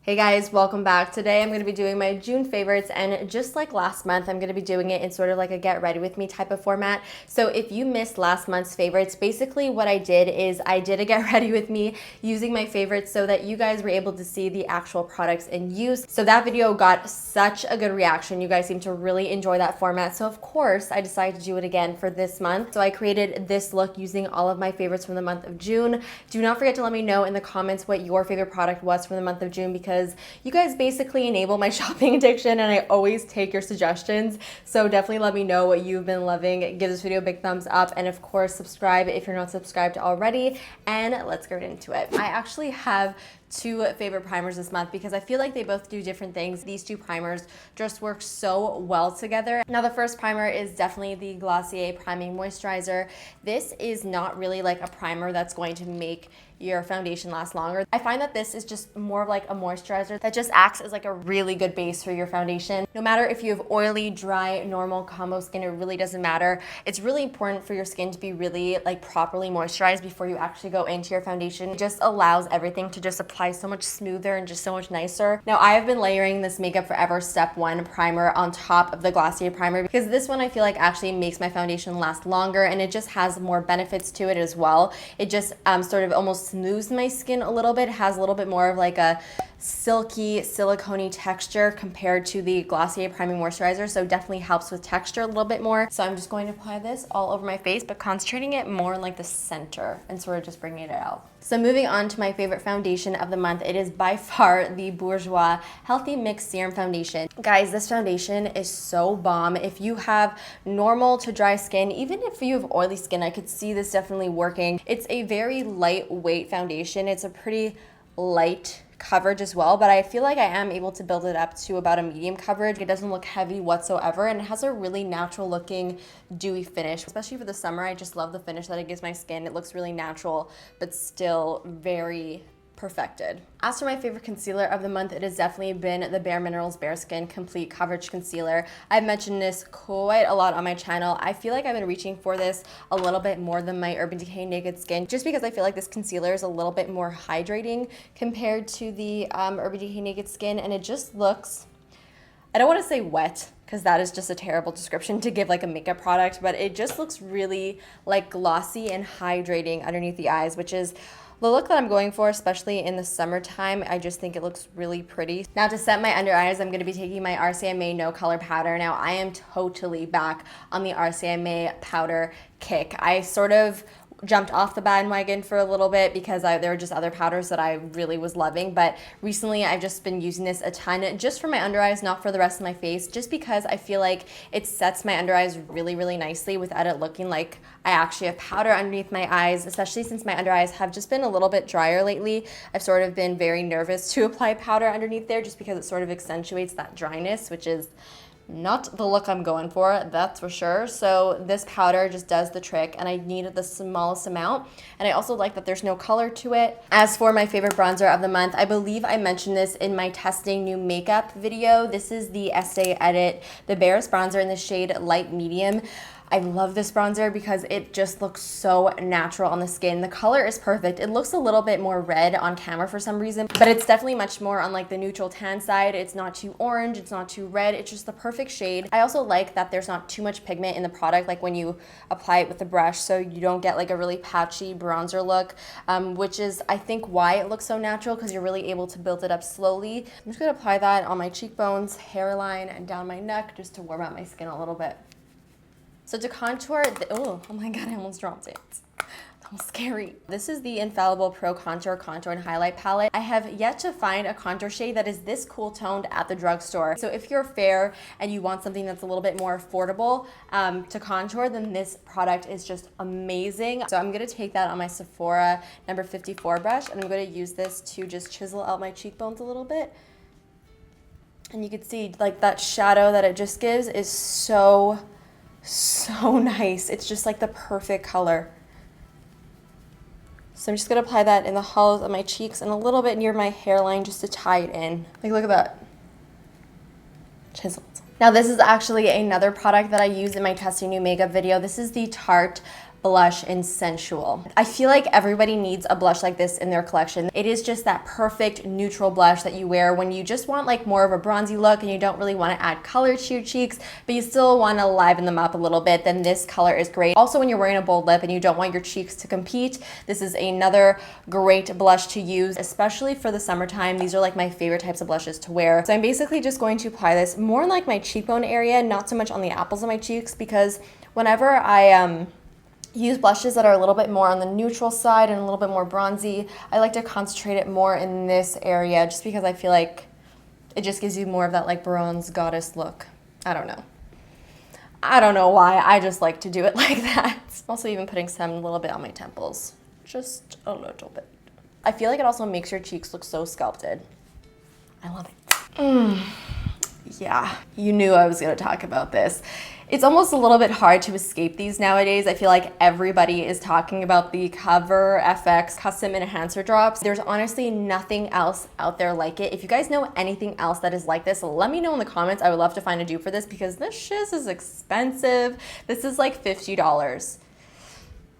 Hey guys, welcome back. Today I'm going to be doing my June favorites, and just like last month, I'm going to be doing it in sort of like a get ready with me type of format. So if you missed last month's favorites, basically what I did is I did a get ready with me using my favorites so that you guys were able to see the actual products in use. So that video got such a good reaction. You guys seem to really enjoy that format. So of course, I decided to do it again for this month. So I created this look using all of my favorites from the month of June. Do not forget to let me know in the comments what your favorite product was from the month of June, because you guys basically enable my shopping addiction and I always take your suggestions. So definitely let me know what you've been loving. Give this video a big thumbs up, and of course subscribe if you're not subscribed already, and let's get into it. I actually have two favorite primers this month because I feel like they both do different things. These two primers just work so well together. Now the first primer is definitely the Glossier Priming Moisturizer. This is not really like a primer that's going to make your foundation last longer. I find that this is just more of like a moisturizer that just acts as like a really good base for your foundation. No matter if you have oily, dry, normal, combo skin, it really doesn't matter. It's really important for your skin to be really like properly moisturized before you actually go into your foundation. It just allows everything to just apply so much smoother and just so much nicer. Now I have been layering this Makeup Forever Step 1 primer on top of the Glossier primer because this one I feel like actually makes my foundation last longer, and it just has more benefits to it as well. It just sort of almost smooths my skin a little bit. It has a little bit more of like a silky, silicone-y texture compared to the Glossier Priming Moisturizer, so definitely helps with texture a little bit more. So I'm just going to apply this all over my face, but concentrating it more in like the center and sort of just bringing it out. So moving on to my favorite foundation of the month, it is by far the Bourjois Healthy Mix Serum Foundation. Guys, this foundation is so bomb. If you have normal to dry skin, even if you have oily skin, I could see this definitely working. It's a very lightweight foundation. It's a pretty light coverage as well, but I feel like I am able to build it up to about a medium coverage. It doesn't look heavy whatsoever, and it has a really natural looking dewy finish. Especially for the summer, I just love the finish that it gives my skin. It looks really natural, but still very perfected. As for my favorite concealer of the month, it has definitely been the Bare Minerals Bare Skin Complete Coverage Concealer. I've mentioned this quite a lot on my channel. I feel like I've been reaching for this a little bit more than my Urban Decay Naked Skin, just because I feel like this concealer is a little bit more hydrating compared to the Urban Decay Naked Skin, and it just looks, I don't want to say wet, because that is just a terrible description to give like a makeup product, but it just looks really like glossy and hydrating underneath the eyes, which is the look that I'm going for, especially in the summertime. I just think it looks really pretty. Now to set my under eyes, I'm going to be taking my RCMA No Color Powder. Now I am totally back on the RCMA powder kick. I sort of jumped off the bandwagon for a little bit because there were just other powders that I really was loving, but recently I've just been using this a ton just for my under eyes, not for the rest of my face, just because I feel like it sets my under eyes really, really nicely without it looking like I actually have powder underneath my eyes, especially since my under eyes have just been a little bit drier lately. I've sort of been very nervous to apply powder underneath there just because it sort of accentuates that dryness, which is not the look I'm going for, that's for sure. So this powder just does the trick, and I needed the smallest amount, and I also like that there's no color to it. As for my favorite bronzer of the month, I believe I mentioned this in my testing new makeup video. This is the Estee Edit The Barest Bronzer in the shade Light Medium. I love this bronzer because it just looks so natural on the skin. The color is perfect. It looks a little bit more red on camera for some reason, but it's definitely much more on like the neutral tan side. It's not too orange, it's not too red, it's just the perfect shade. I also like that there's not too much pigment in the product, like when you apply it with the brush, so you don't get like a really patchy bronzer look, which is I think why it looks so natural, because you're really able to build it up slowly. I'm just gonna apply that on my cheekbones, hairline, and down my neck just to warm up my skin a little bit. So to contour, oh my god, I almost dropped it. That was scary. This is the Infallible Pro Contour and Highlight Palette. I have yet to find a contour shade that is this cool toned at the drugstore. So if you're fair and you want something that's a little bit more affordable to contour, then this product is just amazing. So I'm gonna take that on my Sephora number 54 brush, and I'm gonna use this to just chisel out my cheekbones a little bit. And you can see like that shadow that it just gives is so nice. It's just like the perfect color. So I'm just gonna apply that in the hollows of my cheeks and a little bit near my hairline just to tie it in. Like, look at that. Chiseled. Now this is actually another product that I use in my testing new makeup video. This is the Tarte blush in Sensual. I feel like everybody needs a blush like this in their collection. It is just that perfect neutral blush that you wear when you just want like more of a bronzy look and you don't really want to add color to your cheeks, but you still want to liven them up a little bit. Then this color is great. Also, when you're wearing a bold lip and you don't want your cheeks to compete, this is another great blush to use, especially for the summertime. These are like my favorite types of blushes to wear. So I'm basically just going to apply this more in like my cheekbone area, not so much on the apples of my cheeks, because whenever I use blushes that are a little bit more on the neutral side and a little bit more bronzy, I like to concentrate it more in this area just because I feel like it just gives you more of that like bronze goddess look. I don't know. I don't know why, I just like to do it like that. Also even putting some little bit on my temples, just a little bit. I feel like it also makes your cheeks look so sculpted. I love it. Yeah, you knew I was gonna talk about this. It's almost a little bit hard to escape these nowadays. I feel like everybody is talking about the Cover FX Custom Enhancer Drops. There's honestly nothing else out there like it. If you guys know anything else that is like this, let me know in the comments. I would love to find a dupe for this because this shiz is expensive. This is like $50.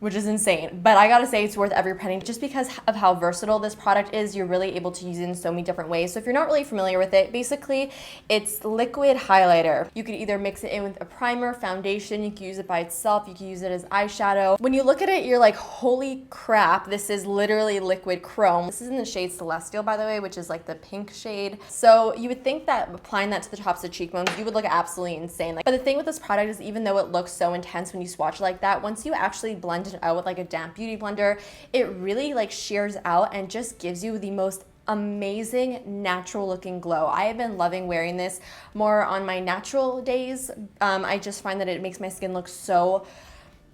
Which is insane, but I gotta say it's worth every penny just because of how versatile this product is. You're really able to use it in so many different ways. So if you're not really familiar with it, basically it's liquid highlighter. You could either mix it in with a primer, foundation, you can use it by itself, you can use it as eyeshadow. When you look at it, you're like, holy crap, this is literally liquid chrome. This is in the shade Celestial, by the way, which is like the pink shade. So you would think that applying that to the tops of cheekbones, you would look absolutely insane. But the thing with this product is even though it looks so intense when you swatch it like that, once you actually blend it out with like a damp beauty blender, it really like shears out and just gives you the most amazing natural looking glow. I have been loving wearing this more on my natural days. I just find that it makes my skin look so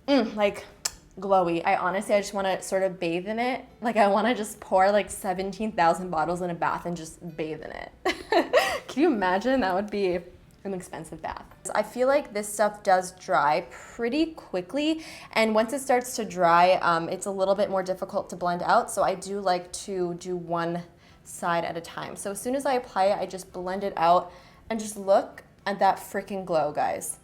like glowy. I just want to sort of bathe in it. Like I want to just pour like 17,000 bottles in a bath and just bathe in it. Can you imagine? That would be an expensive bath. I feel like this stuff does dry pretty quickly, and once it starts to dry, it's a little bit more difficult to blend out, so I do like to do one side at a time. So as soon as I apply it, I just blend it out and just look at that freaking glow, guys.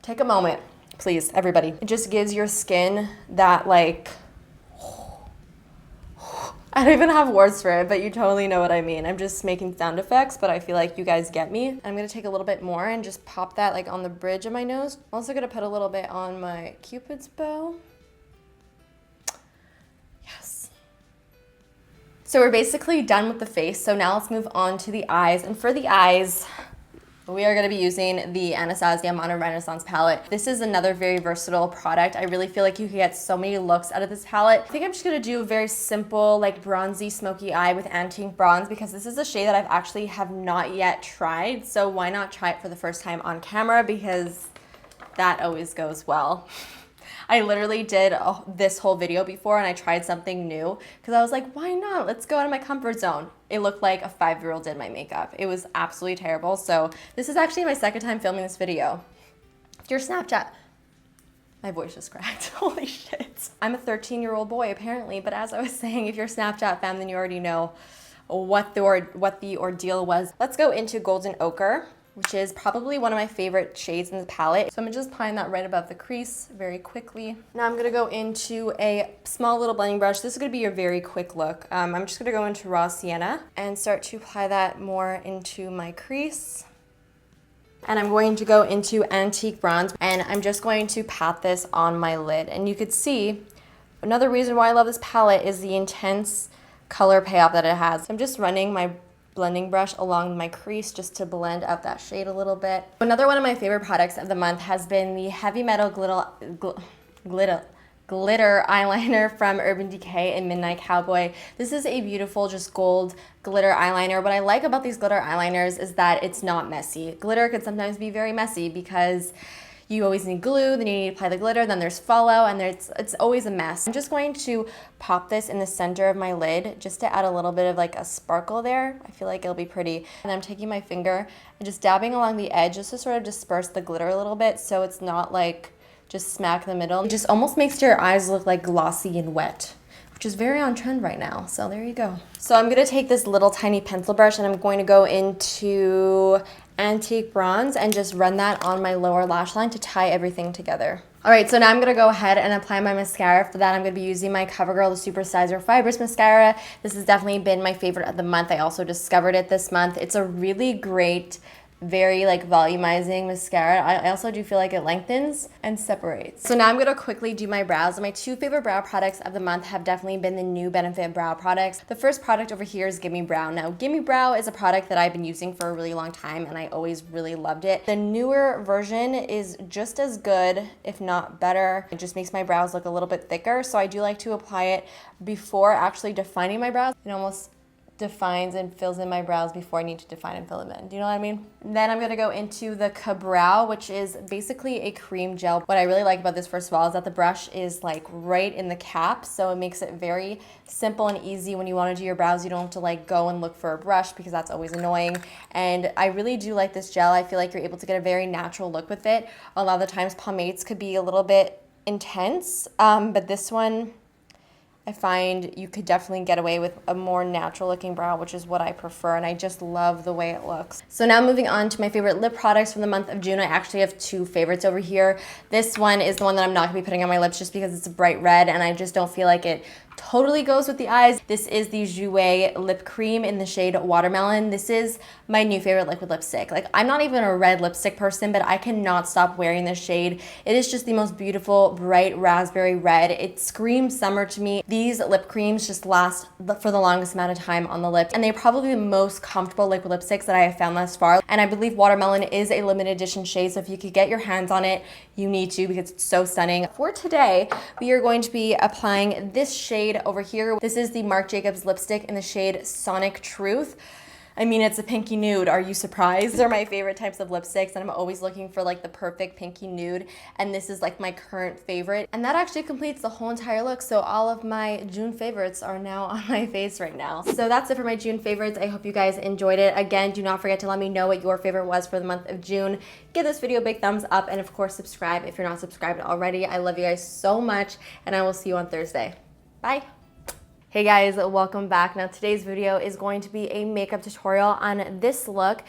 Take a moment, please, everybody. It just gives your skin that like, I don't even have words for it, but you totally know what I mean. I'm just making sound effects, but I feel like you guys get me. I'm gonna take a little bit more and just pop that like on the bridge of my nose. I'm also gonna put a little bit on my Cupid's bow. Yes. So we're basically done with the face. So now let's move on to the eyes. And for the eyes, we are going to be using the Anastasia Modern Renaissance palette. This is another very versatile product. I really feel like you can get so many looks out of this palette. I think I'm just going to do a very simple, like bronzy, smoky eye with antique bronze because this is a shade that I've actually have not yet tried. So why not try it for the first time on camera, because that always goes well. I literally did this whole video before and I tried something new because I was like, why not? Let's go out of my comfort zone. It looked like a 5-year-old did my makeup. It was absolutely terrible. So this is actually my second time filming this video. Your Snapchat. My voice just cracked. Holy shit. I'm a 13-year-old boy apparently, but as I was saying, if you're Snapchat fam, then you already know what the ordeal was. Let's go into Golden Ochre, which is probably one of my favorite shades in the palette. So I'm just applying that right above the crease very quickly. Now I'm gonna go into a small little blending brush. This is gonna be your very quick look. I'm just gonna go into Raw Sienna and start to apply that more into my crease. And I'm going to go into Antique Bronze and I'm just going to pat this on my lid. And you could see, another reason why I love this palette is the intense color payoff that it has. So I'm just running my blending brush along my crease just to blend out that shade a little bit. Another one of my favorite products of the month has been the Heavy Metal Glitter eyeliner from Urban Decay in Midnight Cowboy. This is a beautiful just gold glitter eyeliner. What I like about these glitter eyeliners is that it's not messy. Glitter can sometimes be very messy because you always need glue, then you need to apply the glitter, then there's fallout, and it's always a mess. I'm just going to pop this in the center of my lid just to add a little bit of like a sparkle there. I feel like it'll be pretty. And I'm taking my finger and just dabbing along the edge just to sort of disperse the glitter a little bit so it's not like just smack in the middle. It just almost makes your eyes look like glossy and wet, which is very on trend right now. So there you go. So I'm gonna take this little tiny pencil brush and I'm going to go into Antique Bronze and just run that on my lower lash line to tie everything together. All right, so now I'm gonna go ahead and apply my mascara. For that, I'm gonna be using my CoverGirl the Supersizer Fibrous Mascara. This has definitely been my favorite of the month. I also discovered it this month. It's a really great, very like volumizing mascara. I also do feel like it lengthens and separates. So now I'm gonna quickly do my brows. My two favorite brow products of the month have definitely been the new Benefit brow products. The first product over here is Gimme Brow. Now Gimme Brow is a product that I've been using for a really long time and I always really loved it. The newer version is just as good, if not better. It just makes my brows look a little bit thicker. So I do like to apply it before actually defining my brows. It almost defines and fills in my brows before I need to define and fill them in. Do you know what I mean? Then I'm gonna go into the Ka-Brow, which is basically a cream gel. What I really like about this, first of all, is that the brush is like right in the cap, so it makes it very simple and easy when you wanna do your brows. You don't have to like go and look for a brush because that's always annoying. And I really do like this gel. I feel like you're able to get a very natural look with it. A lot of the times pomades could be a little bit intense, but this one, I find you could definitely get away with a more natural looking brow, which is what I prefer, and I just love the way it looks. So now moving on to my favorite lip products from the month of June. I actually have two favorites over here. This one is the one that I'm not gonna be putting on my lips just because it's a bright red and I just don't feel like it totally goes with the eyes. This is the JOUER lip cream in the shade Watermelon. This is my new favorite liquid lipstick. Like, I'm not even a red lipstick person, but I cannot stop wearing this shade. It is just the most beautiful, bright raspberry red. It screams summer to me. These lip creams just last for the longest amount of time on the lips, and they're probably the most comfortable liquid lipsticks that I have found thus far. And I believe Watermelon is a limited edition shade, so if you could get your hands on it, you need to because it's so stunning. For today, we are going to be applying this shade over here. This is the Marc Jacobs lipstick in the shade Sonic Truth. I mean, it's a pinky nude. Are you surprised? These are my favorite types of lipsticks, and I'm always looking for like the perfect pinky nude, and this is like my current favorite. And that actually completes the whole entire look, so all of my June favorites are now on my face right now. So that's it for my June favorites. I hope you guys enjoyed it. Again, do not forget to let me know what your favorite was for the month of June. Give this video a big thumbs up, and of course, subscribe if you're not subscribed already. I love you guys so much, and I will see you on Thursday. Bye. Hey guys, welcome back. Now today's video is going to be a makeup tutorial on this look.